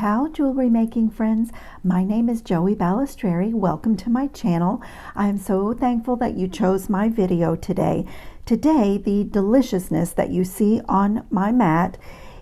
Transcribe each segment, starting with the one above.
Ciao, jewelry making friends. My name is Joey Balistreri. Welcome to my channel. I am so thankful that you chose my video today. Today, the deliciousness that you see on my mat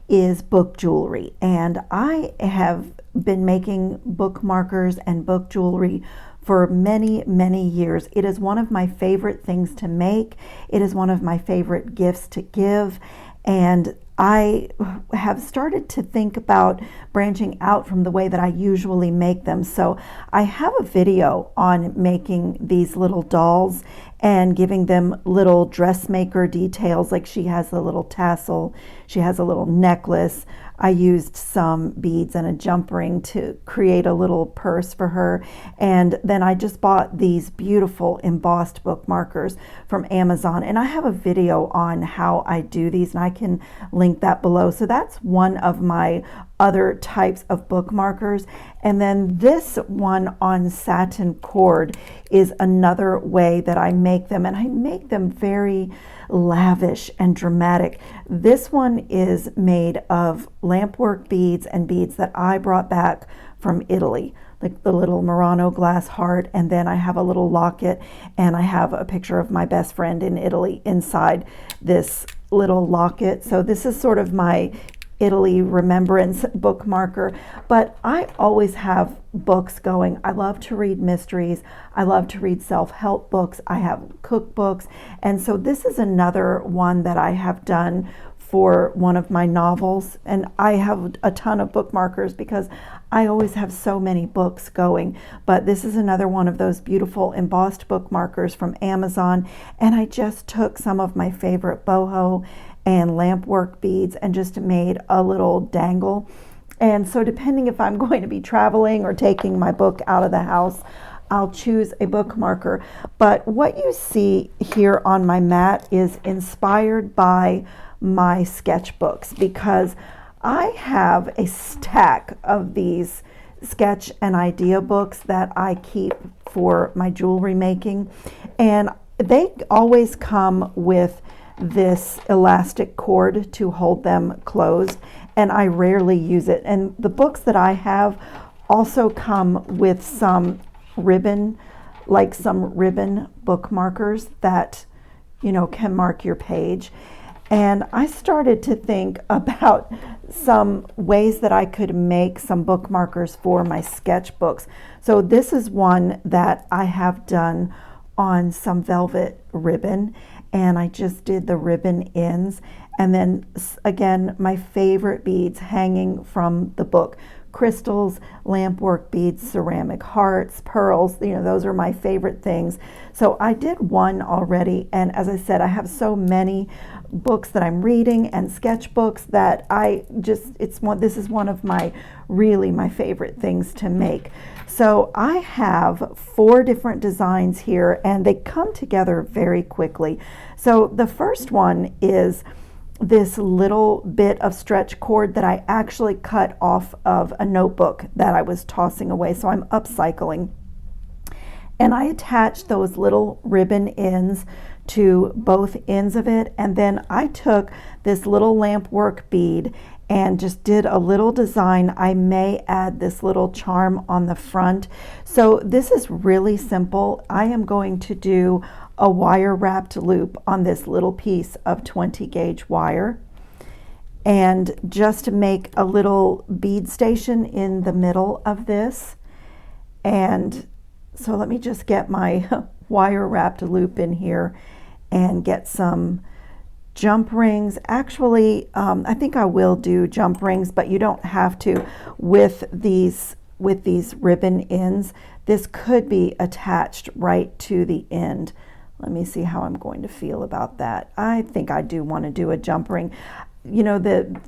is book jewelry, and I have been making bookmarkers and book jewelry for many years. It is one of my favorite things to make. It is one of my favorite gifts to give, and I have started to think about branching out from the way that I usually make them. So I have a video on making these little dolls and giving them little dressmaker details, like she has a little tassel, she has a little necklace. I used some beads and a jump ring to create a little purse for her. And then I just bought these beautiful embossed bookmarkers from Amazon. And I have a video on how I do these, and I can link that below. So that's one of my other types of bookmarkers. And then this one on satin cord is another way that I make them. And I make them very lavish and dramatic. This one is made of lampwork beads and beads that I brought back from Italy, like the little Murano glass heart, and then I have a little locket, and I have a picture of my best friend in Italy inside this little locket. So this is sort of my Italy remembrance bookmarker, but I always have books going. I love to read mysteries. I love to read self-help books. I have cookbooks. And so this is another one that I have done for one of my novels. And I have a ton of bookmarkers because I always have so many books going. But this is another one of those beautiful embossed bookmarkers from Amazon. And I just took some of my favorite boho and lampwork beads and just made a little dangle. And so depending if I'm going to be traveling or taking my book out of the house, I'll choose a bookmarker. But what you see here on my mat is inspired by my sketchbooks, because I have a stack of these sketch and idea books that I keep for my jewelry making, and they always come with this elastic cord to hold them closed, and I rarely use it. And the books that I have also come with some ribbon, like some ribbon bookmarkers that, you know, can mark your page. And I started to think about some ways that I could make some bookmarkers for my sketchbooks. So this is one that I have done on some velvet ribbon, and I just did the ribbon ends. And then again, my favorite beads hanging from the book: crystals, lampwork beads, ceramic hearts, pearls. You know, those are my favorite things. So I did one already, and as I said, I have so many books that I'm reading and sketchbooks that this is one of my favorite things to make. So I have 4 different designs here, and they come together very quickly. So the first one is this little bit of stretch cord that I actually cut off of a notebook that I was tossing away, so I'm upcycling. And I attached those little ribbon ends to both ends of it, and then I took this little lampwork bead and just did a little design. I may add this little charm on the front. So this is really simple. I am going to do a wire wrapped loop on this little piece of 20 gauge wire, and just make a little bead station in the middle of this. And so let me just get my wire wrapped loop in here and get some jump rings. Actually, I think I will do jump rings, but you don't have to with these ribbon ends. This could be attached right to the end. Let me see how I'm going to feel about that. I think I do want to do a jump ring. You know,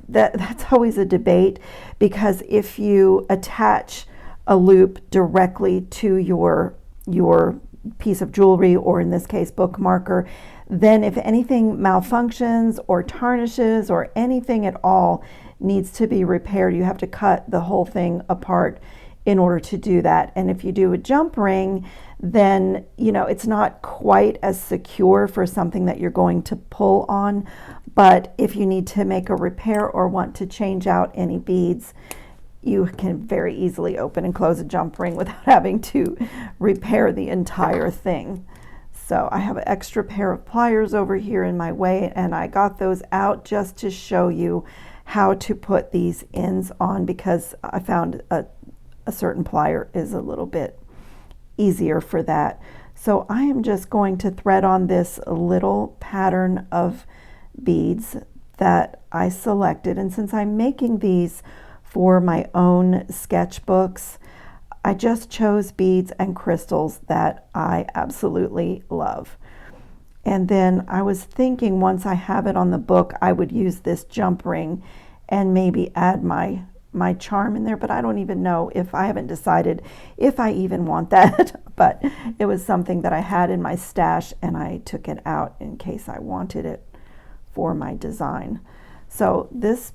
that's always a debate, because if you attach a loop directly to your piece of jewelry, or in this case bookmarker, then if anything malfunctions or tarnishes or anything at all needs to be repaired, you have to cut the whole thing apart in order to do that. And if you do a jump ring, then you know it's not quite as secure for something that you're going to pull on. But if you need to make a repair or want to change out any beads, you can very easily open and close a jump ring without having to repair the entire thing. So I have an extra pair of pliers over here in my way, and I got those out just to show you how to put these ends on, because I found a certain plier is a little bit easier for that. So I am just going to thread on this little pattern of beads that I selected, and since I'm making these for my own sketchbooks, I just chose beads and crystals that I absolutely love. And then I was thinking once I have it on the book, I would use this jump ring and maybe add my charm in there, but I don't even know, if I haven't decided if I even want that. But it was something that I had in my stash, and I took it out in case I wanted it for my design. So this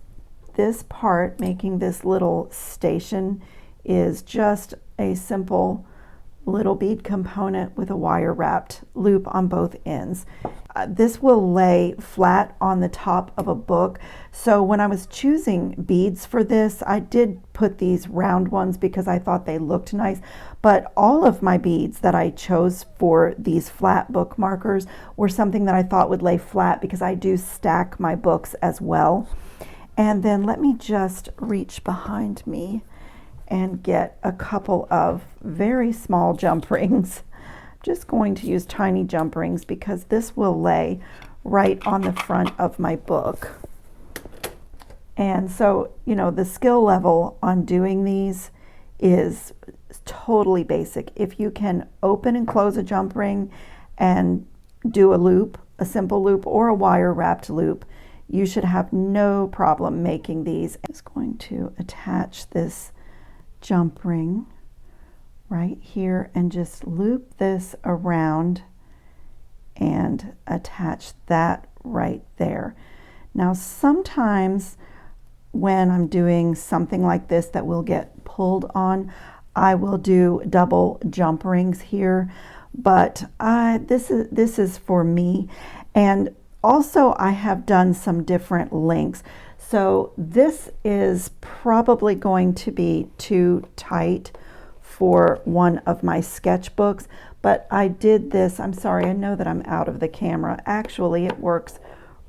part, making this little station, is just a simple little bead component with a wire wrapped loop on both ends. This will lay flat on the top of a book. So when I was choosing beads for this, I did put these round ones because I thought they looked nice, but all of my beads that I chose for these flat bookmarkers were something that I thought would lay flat, because I do stack my books as well. And then let me just reach behind me and get a couple of very small jump rings. I'm just going to use tiny jump rings because this will lay right on the front of my book. And so, you know, the skill level on doing these is totally basic. If you can open and close a jump ring and do a loop, a simple loop or a wire wrapped loop, you should have no problem making these. I'm just going to attach this jump ring right here and just loop this around and attach that right there. Now sometimes when I'm doing something like this that will get pulled on, I will do double jump rings here, but this is for me. And also I have done some different lengths. So this is probably going to be too tight for one of my sketchbooks, but I did this. I'm sorry, I know that I'm out of the camera. Actually, it works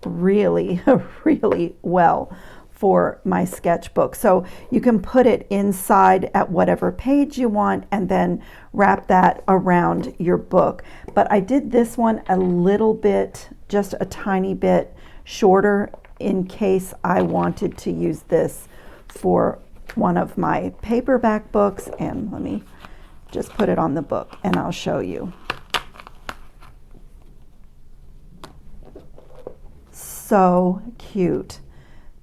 really, really well for my sketchbook. So you can put it inside at whatever page you want and then wrap that around your book. But I did this one a little bit, just a tiny bit shorter, in case I wanted to use this for one of my paperback books. And let me just put it on the book and I'll show you. So cute.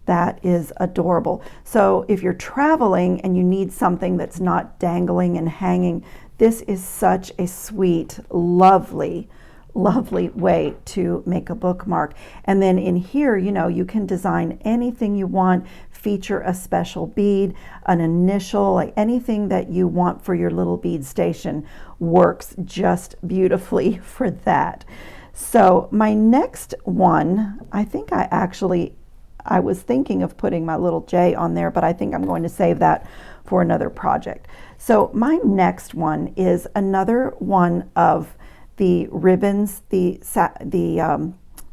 That is adorable. So if you're traveling and you need something that's not dangling and hanging, this is such a sweet, lovely way to make a bookmark. And then in here, you know, you can design anything you want, feature a special bead, an initial, like anything that you want for your little bead station works just beautifully for that. So my next one, I think I was thinking of putting my little J on there, but I think I'm going to save that for another project. So my next one is another one of the ribbons,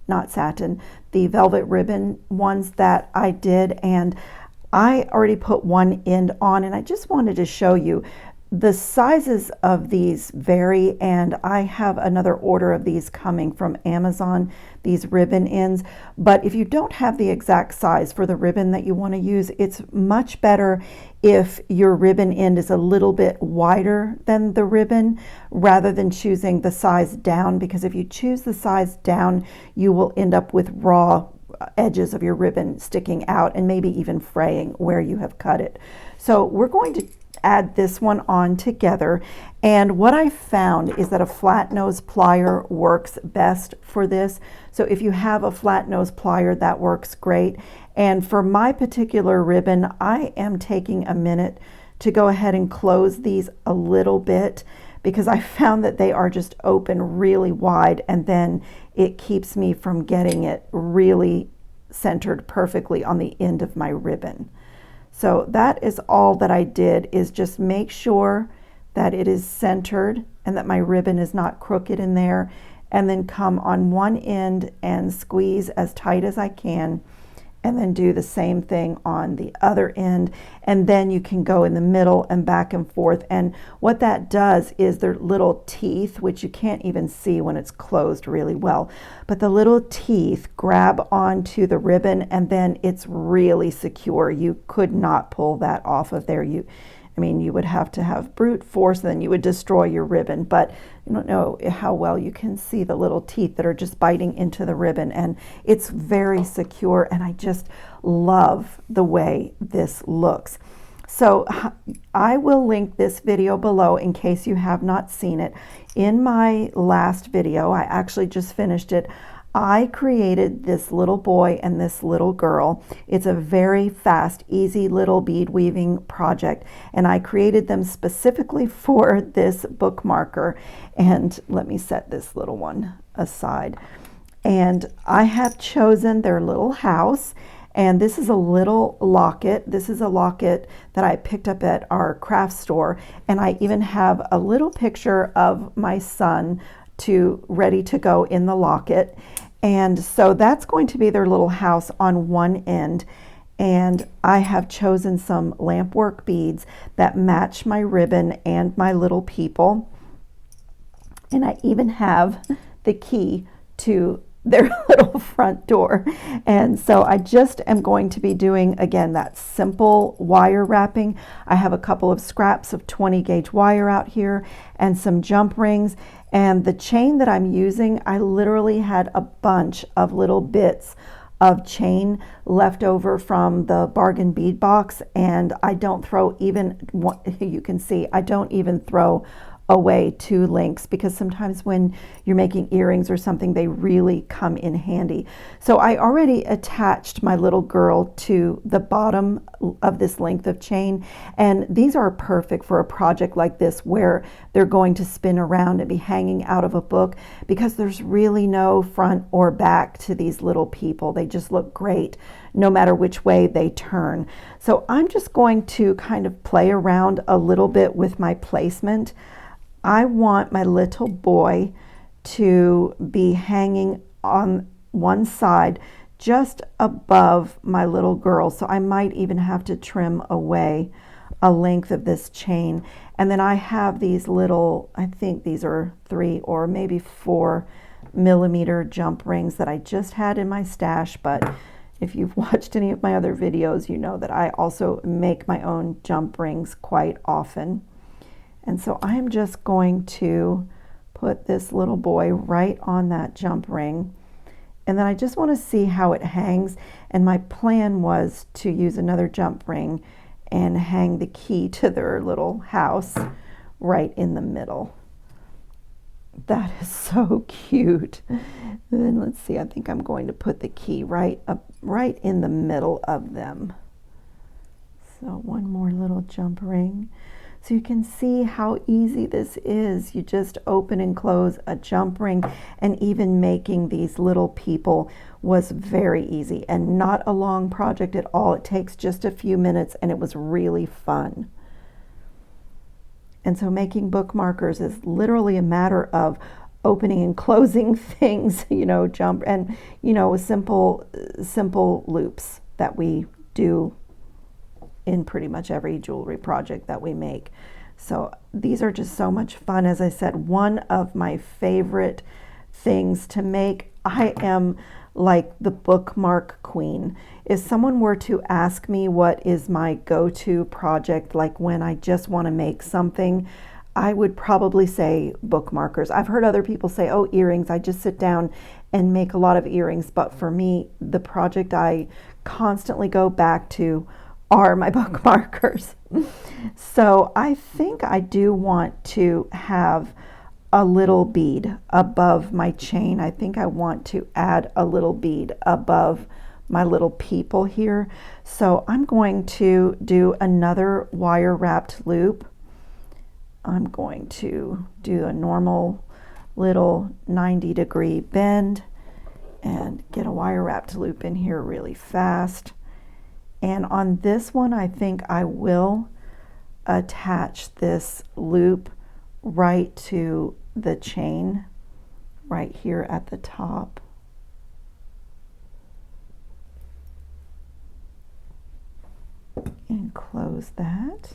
not satin, the velvet ribbon ones that I did, and I already put one end on, and I just wanted to show you. The sizes of these vary, and I have another order of these coming from Amazon, these ribbon ends. But if you don't have the exact size for the ribbon that you want to use, it's much better if your ribbon end is a little bit wider than the ribbon, rather than choosing the size down, because if you choose the size down, you will end up with raw edges of your ribbon sticking out and maybe even fraying where you have cut it. So we're going to add this one on together, and what I found is that a flat nose plier works best for this. So if you have a flat nose plier, that works great. And for my particular ribbon, I am taking a minute to go ahead and close these a little bit, because I found that they are just open really wide, and then it keeps me from getting it really centered perfectly on the end of my ribbon. So that is all that I did, is just make sure that it is centered and that my ribbon is not crooked in there, and then come on one end and squeeze as tight as I can, and then do the same thing on the other end, and then you can go in the middle and back and forth. And what that does is their little teeth, which you can't even see when it's closed really well, but the little teeth grab onto the ribbon, and then it's really secure. You could not pull that off of there. I mean, you would have to have brute force, then you would destroy your ribbon. But you don't know how well you can see the little teeth that are just biting into the ribbon, and it's very secure, and I just love the way this looks. So I will link this video below in case you have not seen it. In my last video, I actually just finished it. I created this little boy and this little girl. It's a very fast, easy little bead weaving project, and I created them specifically for this bookmarker. And let me set this little one aside. And I have chosen their little house, and this is a little locket. This is a locket that I picked up at our craft store, and I even have a little picture of my son ready to go in the locket. And so that's going to be their little house on one end. And I have chosen some lampwork beads that match my ribbon and my little people. And I even have the key to their little front door. And so I just am going to be doing, again, that simple wire wrapping. I have a couple of scraps of 20 gauge wire out here and some jump rings. And the chain that I'm using, I literally had a bunch of little bits of chain left over from the bargain bead box, and I don't throw even, you can see, I don't even throw away 2 links, because sometimes when you're making earrings or something, they really come in handy. So I already attached my little girl to the bottom of this length of chain, and these are perfect for a project like this where they're going to spin around and be hanging out of a book, because there's really no front or back to these little people. They just look great no matter which way they turn. So I'm just going to kind of play around a little bit with my placement. I want my little boy to be hanging on one side just above my little girl. So I might even have to trim away a length of this chain. And then I have these little, I think these are 3 or maybe 4 millimeter jump rings that I just had in my stash. But if you've watched any of my other videos, you know that I also make my own jump rings quite often. And so I am just going to put this little boy right on that jump ring. And then I just want to see how it hangs. And my plan was to use another jump ring and hang the key to their little house right in the middle. That is so cute. And then let's see, I think I'm going to put the key right in the middle of them. So one more little jump ring. So you can see how easy this is. You just open and close a jump ring, and even making these little people was very easy and not a long project at all. It takes just a few minutes, and it was really fun. And so making bookmarkers is literally a matter of opening and closing things, jump, and, simple loops that we do in pretty much every jewelry project that we make. So these are just so much fun. As I said, one of my favorite things to make. I am like the bookmark queen. If someone were to ask me what is my go-to project, like when I just want to make something, I would probably say bookmarkers. I've heard other people say, oh, earrings. I just sit down and make a lot of earrings. But for me, the project I constantly go back to are my bookmarkers. So I think I do want to have a little bead above my chain. I think I want to add a little bead above my little people here. So I'm going to do another wire wrapped loop. I'm going to do a normal little 90-degree bend and get a wire wrapped loop in here really fast. And on this one, I think I will attach this loop right to the chain right here at the top. And close that.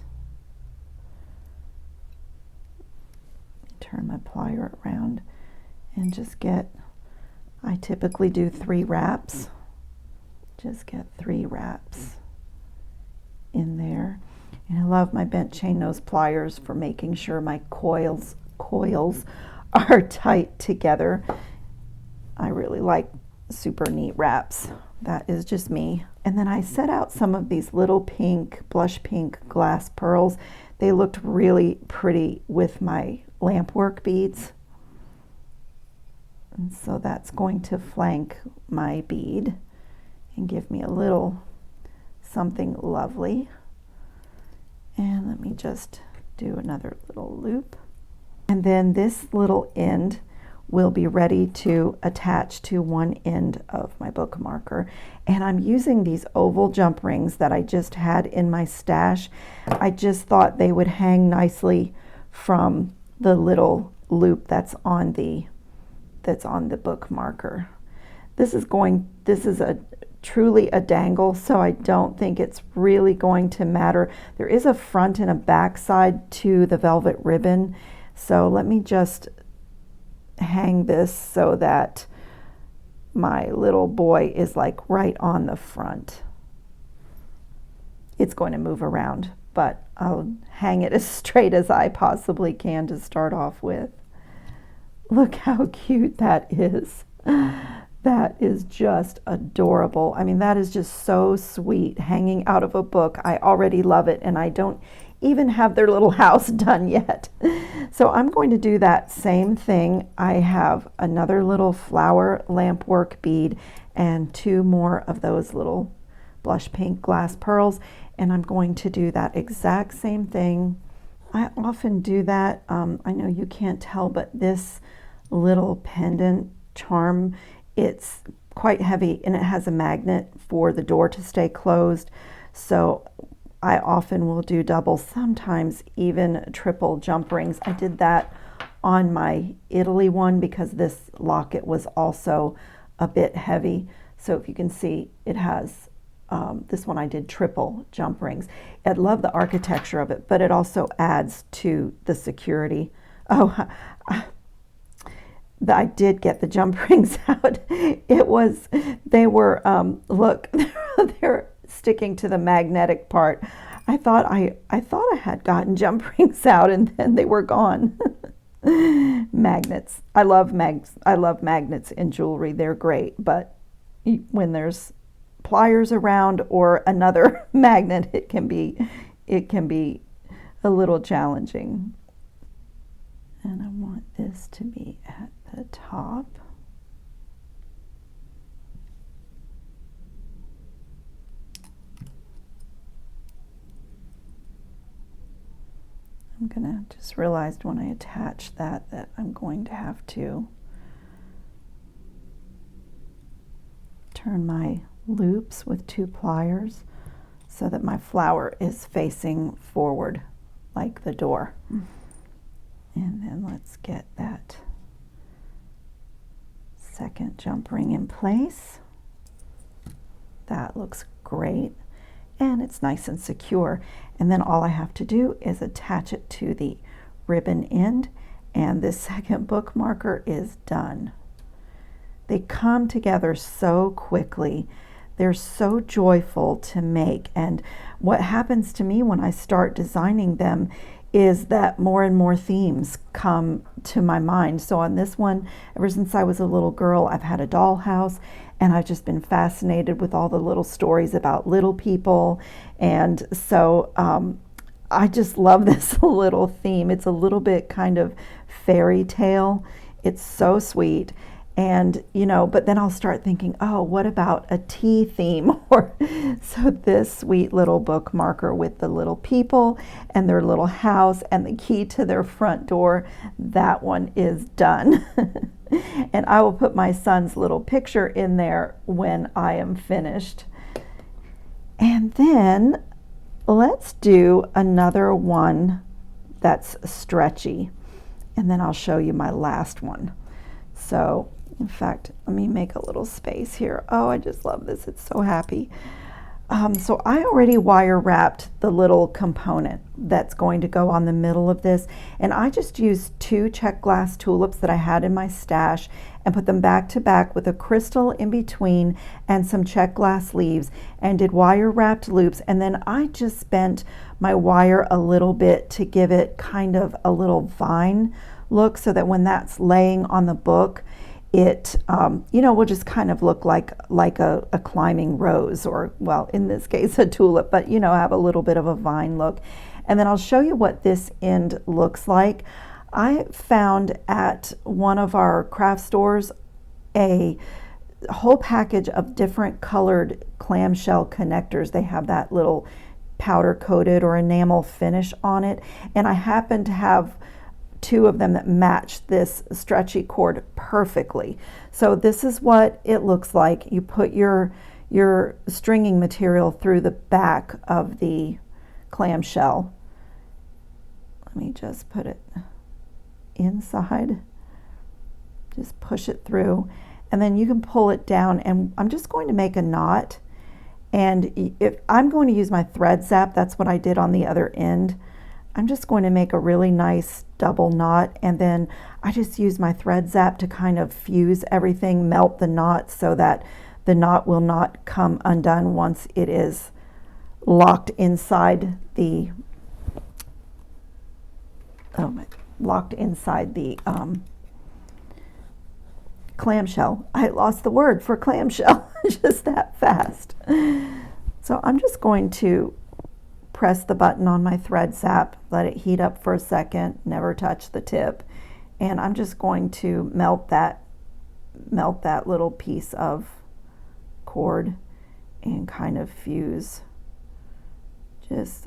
Turn my plier around and just get, I typically do 3 wraps. Just get 3 wraps in there. And I love my bent chain nose pliers for making sure my coils are tight together. I really like super neat wraps. That is just me. And then I set out some of these little pink, blush pink glass pearls. They looked really pretty with my lampwork beads. And so that's going to flank my bead and give me a little something lovely. And let me just do another little loop. And then this little end will be ready to attach to one end of my bookmarker. And I'm using these oval jump rings that I just had in my stash. I just thought they would hang nicely from the little loop that's on the bookmarker. This is truly a dangle, so I don't think it's really going to matter. There is a front and a back side to the velvet ribbon, so let me just hang this so that my little boy is like right on the front. It's going to move around, but I'll hang it as straight as I possibly can to start off with. Look how cute that is. That is just adorable. I mean, that is just so sweet, hanging out of a book. I already love it, and I don't even have their little house done yet. So I'm going to do that same thing. I have another little flower lampwork bead and 2 more of those little blush pink glass pearls, and I'm going to do that exact same thing. I often do that. I know you can't tell, but this little pendant charm, it's quite heavy and it has a magnet for the door to stay closed. So I often will do double, sometimes even triple jump rings. I did that on my Italy one because this locket was also a bit heavy. So if you can see, it has, this one I did triple jump rings. I love the architecture of it, but it also adds to the security. Oh, I did get the jump rings out. They were, look, they're sticking to the magnetic part. I thought I had gotten jump rings out, and then they were gone. Magnets. I love magnets in jewelry. They're great, but when there's pliers around or another magnet, it can be a little challenging. And I want this to be at the top. I'm gonna just realized when I attach that I'm going to have to turn my loops with 2 pliers so that my flower is facing forward like the door. And then let's get that second jump ring in place. That looks great, and it's nice and secure. And then all I have to do is attach it to the ribbon end, and this second bookmarker is done. They come together so quickly. They're so joyful to make. And what happens to me when I start designing them is that more and more themes come to my mind. So on this one, ever since I was a little girl, I've had a dollhouse, and I've just been fascinated with all the little stories about little people. And so I just love this little theme. It's a little bit kind of fairy tale. It's so sweet. And, you know, but then I'll start thinking, oh, what about a tea theme? Or so this sweet little bookmarker with the little people and their little house and the key to their front door, that one is done. And I will put my son's little picture in there when I am finished. And then let's do another one that's stretchy, and then I'll show you my last one. So in fact, let me make a little space here. Oh, I just love this. It's so happy. So I already wire wrapped the little component that's going to go on the middle of this, and I just used 2 check glass tulips that I had in my stash and put them back to back with a crystal in between and some check glass leaves, and did wire wrapped loops. And then I just bent my wire a little bit to give it kind of a little vine look, so that when that's laying on the book, it will just kind of look like a climbing rose, or, well, in this case, a tulip, but have a little bit of a vine look. And then I'll show you what this end looks like. I found at one of our craft stores a whole package of different colored clamshell connectors. They have that little powder coated or enamel finish on it, and I happen to have 2 of them that match this stretchy cord perfectly. So this is what it looks like. You put your stringing material through the back of the clamshell. Let me just put it inside. Just push it through, and then you can pull it down, and I'm just going to make a knot. And if I'm going to use my thread zap, that's what I did on the other end. I'm just going to make a really nice double knot, and then I just use my thread zap to kind of fuse everything, melt the knot so that the knot will not come undone once it is locked inside the clamshell. I lost the word for clamshell just that fast. So I'm just going to press the button on my thread zap, let it heat up for a second, never touch the tip, and I'm just going to melt that little piece of cord and kind of fuse.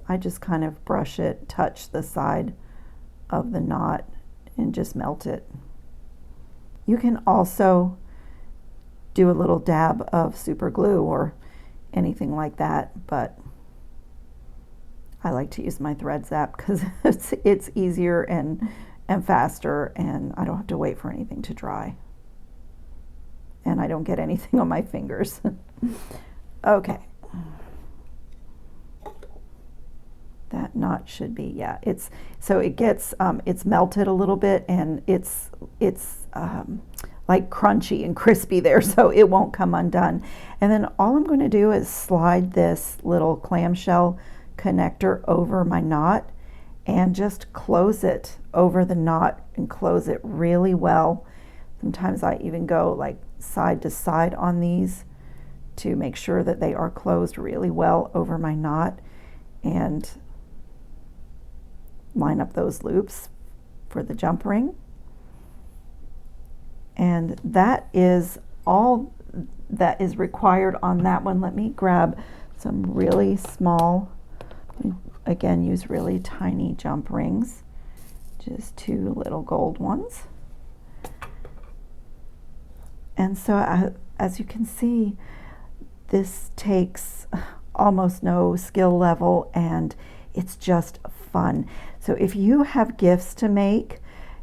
I just kind of brush it, touch the side of the knot, and just melt it. You can also do a little dab of super glue or anything like that, but I like to use my thread zap because it's easier and faster, and I don't have to wait for anything to dry, and I don't get anything on my fingers. Okay, that knot should be, yeah, it's melted a little bit, and it's like crunchy and crispy there, so it won't come undone. And then all I'm going to do is slide this little clamshell connector over my knot and just close it over the knot, and close it really well. Sometimes I even go like side to side on these to make sure that they are closed really well over my knot, and line up those loops for the jump ring. And that is all that is required on that one. Let me grab some really small, again, use really tiny jump rings, just 2 little gold ones. And so as you can see, this takes almost no skill level, and it's just fun. So if you have gifts to make,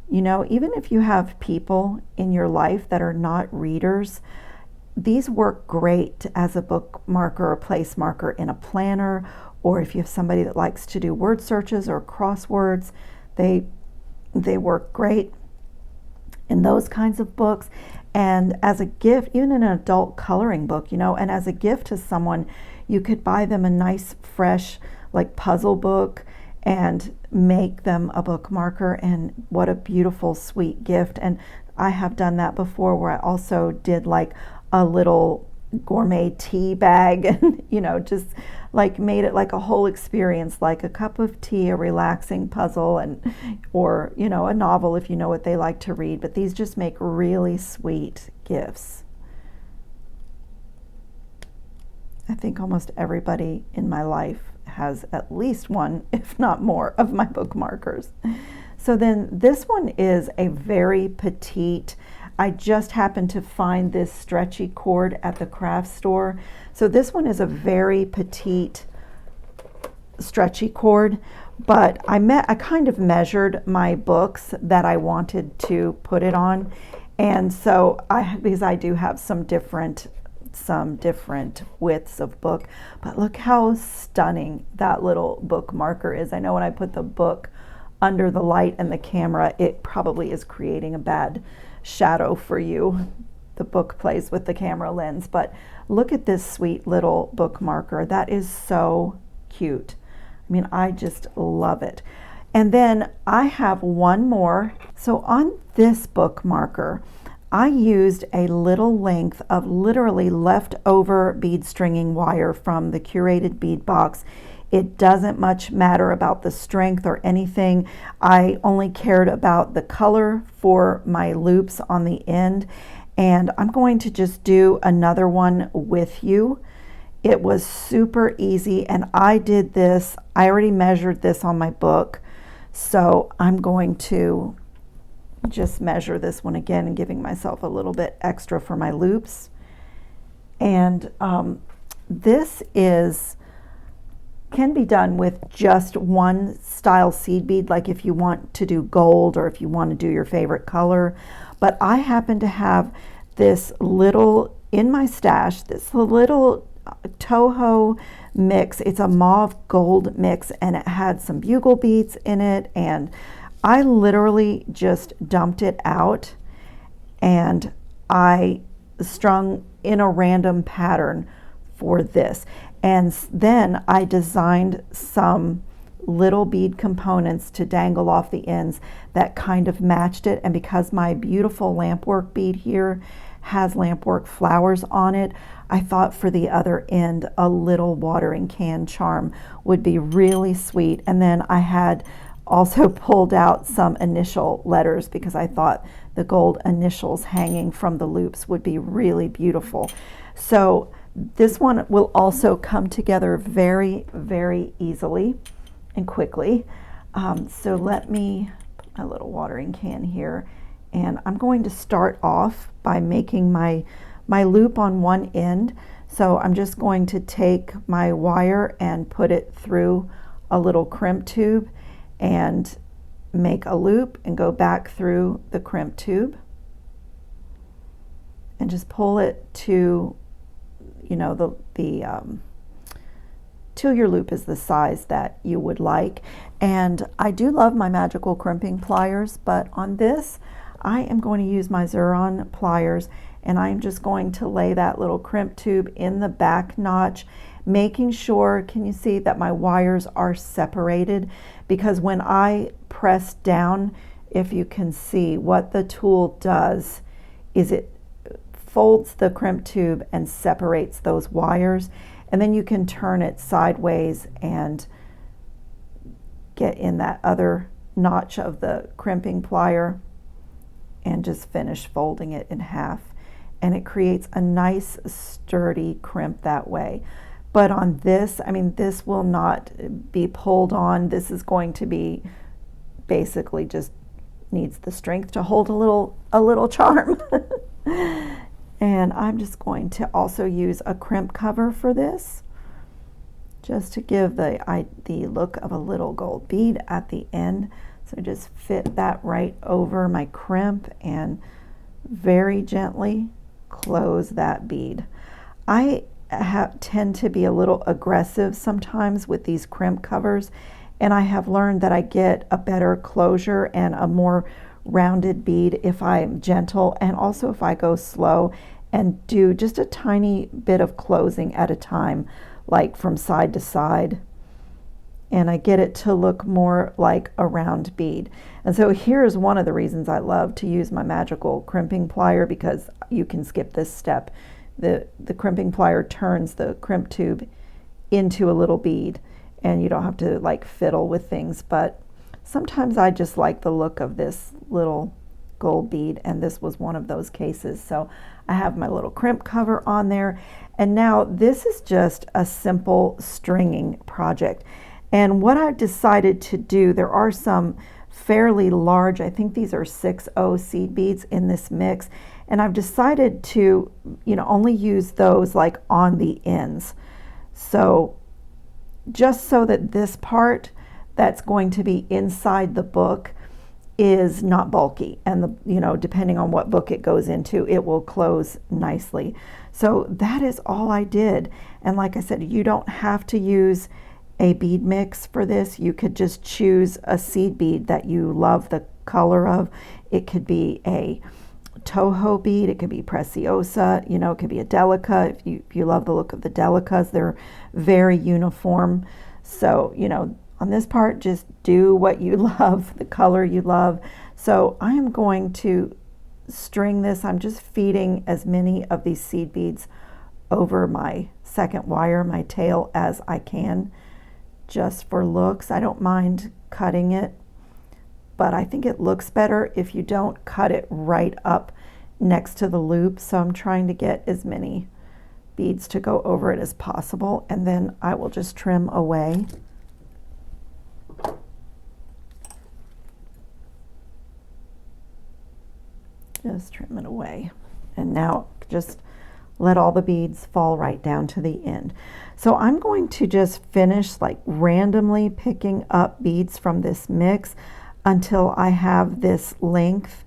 even if you have people in your life that are not readers, these work great as a bookmarker or place marker in a planner, or if you have somebody that likes to do word searches or crosswords, they work great in those kinds of books. And as a gift, even in an adult coloring book, and as a gift to someone, you could buy them a nice, fresh, like puzzle book and make them a bookmarker, and what a beautiful, sweet gift. And I have done that before, where I also did like a little gourmet tea bag, and just like made it like a whole experience, like a cup of tea, a relaxing puzzle, and or a novel if you know what they like to read. But these just make really sweet gifts. I think almost everybody in my life has at least one, if not more, of my bookmarkers. So then this one is a very petite. I just happened to find this stretchy cord at the craft store. So this one is a very petite stretchy cord, but I kind of measured my books that I wanted to put it on, and so because I do have some different widths of book, but look how stunning that little book marker is. I know when I put the book under the light and the camera, it probably is creating a bad shadow for you. The book plays with the camera lens, but look at this sweet little book marker. That is so cute. I mean, I just love it. And then I have one more. So on this book marker, I used a little length of literally leftover bead stringing wire from the curated bead box. It doesn't much matter about the strength or anything. I only cared about the color for my loops on the end. And I'm going to just do another one with you. It was super easy, and I did this. I already measured this on my book. So I'm going to just measure this one again and giving myself a little bit extra for my loops. And this can be done with just one style seed bead, like if you want to do gold or if you want to do your favorite color. But I happen to have this little in my stash, this little Toho mix. It's a mauve gold mix, and it had some bugle beads in it, and I literally just dumped it out and I strung in a random pattern for this. And then I designed some little bead components to dangle off the ends that kind of matched it. And because my beautiful lampwork bead here has lampwork flowers on it, I thought for the other end a little watering can charm would be really sweet. And then I had also pulled out some initial letters because I thought the gold initials hanging from the loops would be really beautiful. So this one will also come together very, very easily and quickly. So let me put my little watering can here, and I'm going to start off by making my loop on one end. So I'm just going to take my wire and put it through a little crimp tube and make a loop and go back through the crimp tube and just pull it to, you know, till your loop is the size that you would like. And I do love my magical crimping pliers, but on this I am going to use my Xuron pliers, and I'm just going to lay that little crimp tube in the back notch, making sure, can you see that my wires are separated? Because when I press down, if you can see, what the tool does is it folds the crimp tube and separates those wires, and then you can turn it sideways and get in that other notch of the crimping plier and just finish folding it in half, and it creates a nice sturdy crimp that way. But on this, I mean, this will not be pulled on. This is going to be basically just needs the strength to hold a little charm. And I'm just going to also use a crimp cover for this, just to give the look of a little gold bead at the end. So just fit that right over my crimp and very gently close that bead. I tend to be a little aggressive sometimes with these crimp covers, and I have learned that I get a better closure and a more rounded bead if I'm gentle, and also if I go slow and do just a tiny bit of closing at a time, like from side to side, and I get it to look more like a round bead. And so here's one of the reasons I love to use my magical crimping plier, because you can skip this step. The crimping plier turns the crimp tube into a little bead, and you don't have to like fiddle with things. But sometimes I just like the look of this little gold bead, and this was one of those cases. So I have my little crimp cover on there, and now this is just a simple stringing project. And what I've decided to do, there are some fairly large, I think these are 6/0 seed beads in this mix, and I've decided to, only use those like on the ends. So just so that this part that's going to be inside the book is not bulky, and depending on what book it goes into, it will close nicely. So that is all I did. And like I said, you don't have to use a bead mix for this. You could just choose a seed bead that you love the color of. It could be a Toho bead, it could be Preciosa, it could be a Delica. If you love the look of the Delicas, they're very uniform. So, on this part, just do what you love, the color you love. So I am going to string this. I'm just feeding as many of these seed beads over my second wire, my tail, as I can, just for looks. I don't mind cutting it, but I think it looks better if you don't cut it right up next to the loop. So I'm trying to get as many beads to go over it as possible, and then I will just trim away. Just trim it away. And now just let all the beads fall right down to the end. So I'm going to just finish like randomly picking up beads from this mix until I have this length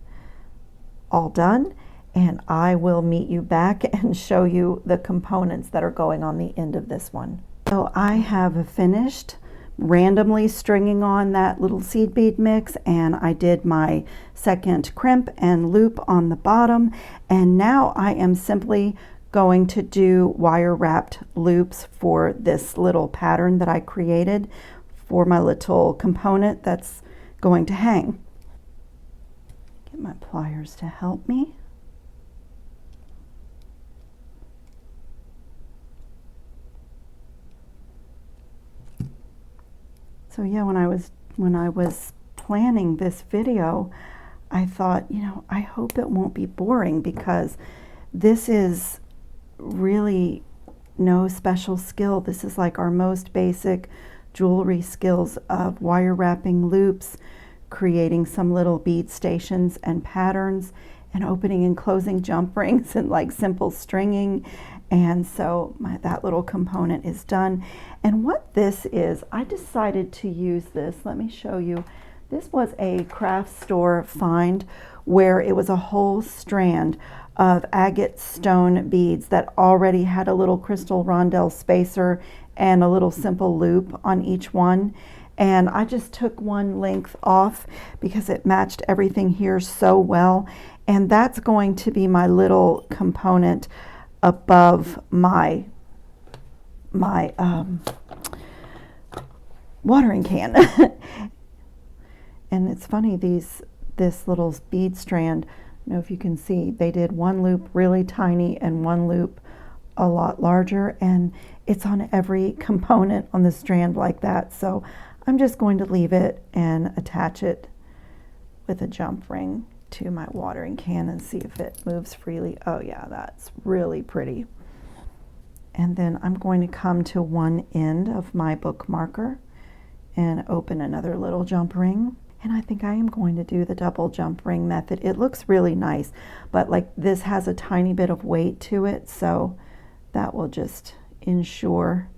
all done, and I will meet you back and show you the components that are going on the end of this one. So I have finished randomly stringing on that little seed bead mix, and I did my second crimp and loop on the bottom, and now I am simply going to do wire wrapped loops for this little pattern that I created for my little component that's going to hang. Get my pliers to help me. So yeah, when I was planning this video, I thought, I hope it won't be boring, because this is really no special skill. This is like our most basic jewelry skills of wire wrapping loops, creating some little bead stations and patterns, and opening and closing jump rings, and like simple stringing. And so that little component is done. And what this is, I decided to use this. Let me show you. This was a craft store find where it was a whole strand of agate stone beads that already had a little crystal rondelle spacer and a little simple loop on each one. And I just took one length off because it matched everything here so well. And that's going to be my little component above my watering can. And it's funny, this little bead strand, I don't know if you can see, they did one loop really tiny and one loop a lot larger, and it's on every component on the strand like that. So I'm just going to leave it and attach it with a jump ring to my watering can and see if it moves freely. Oh yeah, that's really pretty. And then I'm going to come to one end of my bookmarker and open another little jump ring. And I think I am going to do the double jump ring method. It looks really nice, but like this has a tiny bit of weight to it, so that will just ensure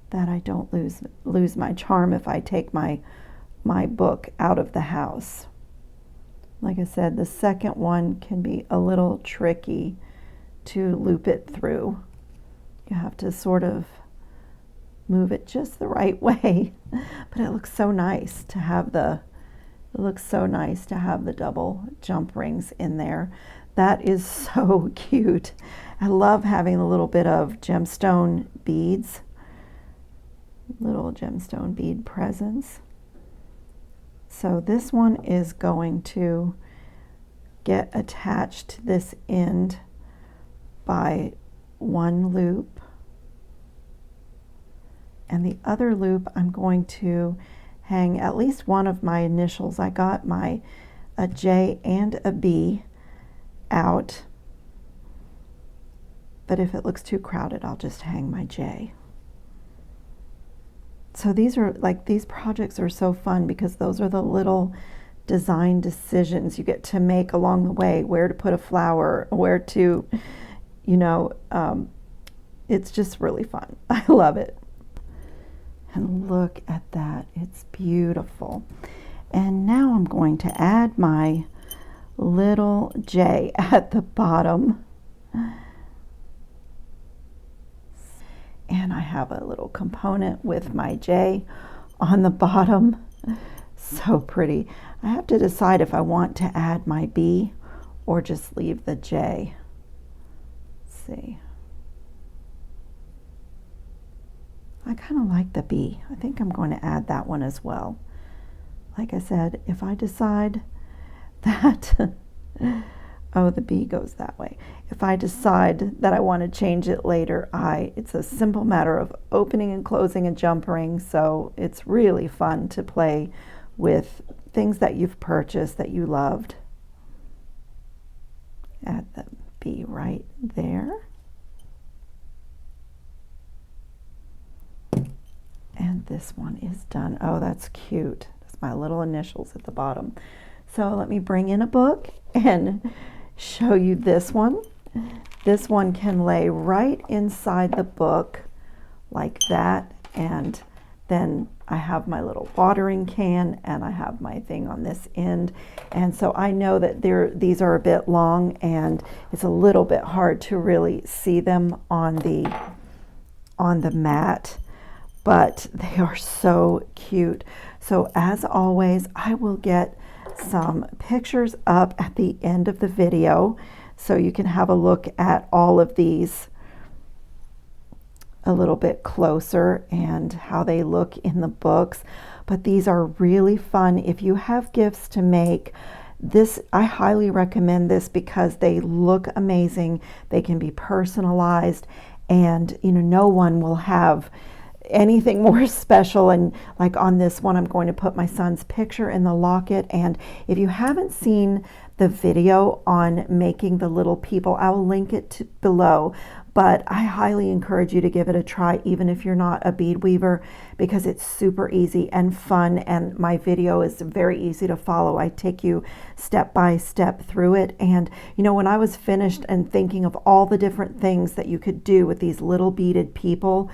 that I don't lose my charm if I take my book out of the house. Like I said, the second one can be a little tricky to loop it through. You have to sort of move it just the right way. But it looks so nice to have the double jump rings in there. That is so cute. I love having a little bit of gemstone beads, little gemstone bead presents. So this one is going to get attached to this end by one loop, and the other loop I'm going to hang at least one of my initials. I got a J and a B out, but if it looks too crowded, I'll just hang my J. So these are like, these projects are so fun because those are the little design decisions you get to make along the way, where to put a flower, where to, you know, it's just really fun. I love it. And look at that, it's beautiful. And now I'm going to add my little J at the bottom. And I have a little component with my J on the bottom. So pretty. I have to decide if I want to add my B or just leave the J. Let's see. I kind of like the B. I think I'm going to add that one as well. Like I said, if I decide that, oh, the B goes that way. If I decide that I want to change it later, it's a simple matter of opening and closing a jump ring, so it's really fun to play with things that you've purchased that you loved. Add the B right there. And this one is done. Oh, that's cute. That's my little initials at the bottom. So let me bring in a book and show you this one. This one can lay right inside the book like that, and then I have my little watering can and I have my thing on this end. And so I know that these are a bit long and it's a little bit hard to really see them on the mat, but they are so cute. So as always, I will get some pictures up at the end of the video so you can have a look at all of these a little bit closer and how they look in the books. But these are really fun if you have gifts to make. This, I highly recommend this because they look amazing. They can be personalized, and you know, no one will have anything more special. And like on this one, I'm going to put my son's picture in the locket. And if you haven't seen the video on making the little people, I'll link it below. But I highly encourage you to give it a try, even if you're not a bead weaver, because it's super easy and fun, and my video is very easy to follow. I take you step by step through it. And you know, when I was finished and thinking of all the different things that you could do with these little beaded people,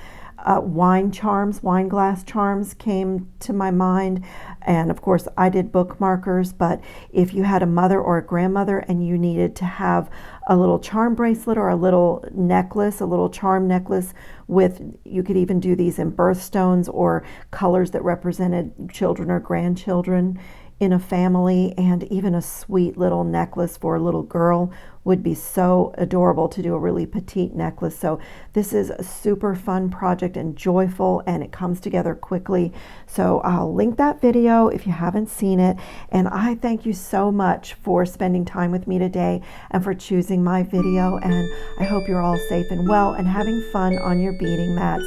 wine glass charms came to my mind. And of course I did bookmarkers, but if you had a mother or a grandmother and you needed to have a little charm bracelet or a little necklace, a little charm necklace with, you could even do these in birthstones or colors that represented children or grandchildren in a family, and even a sweet little necklace for a little girl would be so adorable to do, a really petite necklace. So this is a super fun project and joyful, and it comes together quickly. So I'll link that video if you haven't seen it. And I thank you so much for spending time with me today and for choosing my video. And I hope you're all safe and well and having fun on your beading mats.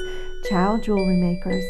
Ciao, jewelry makers.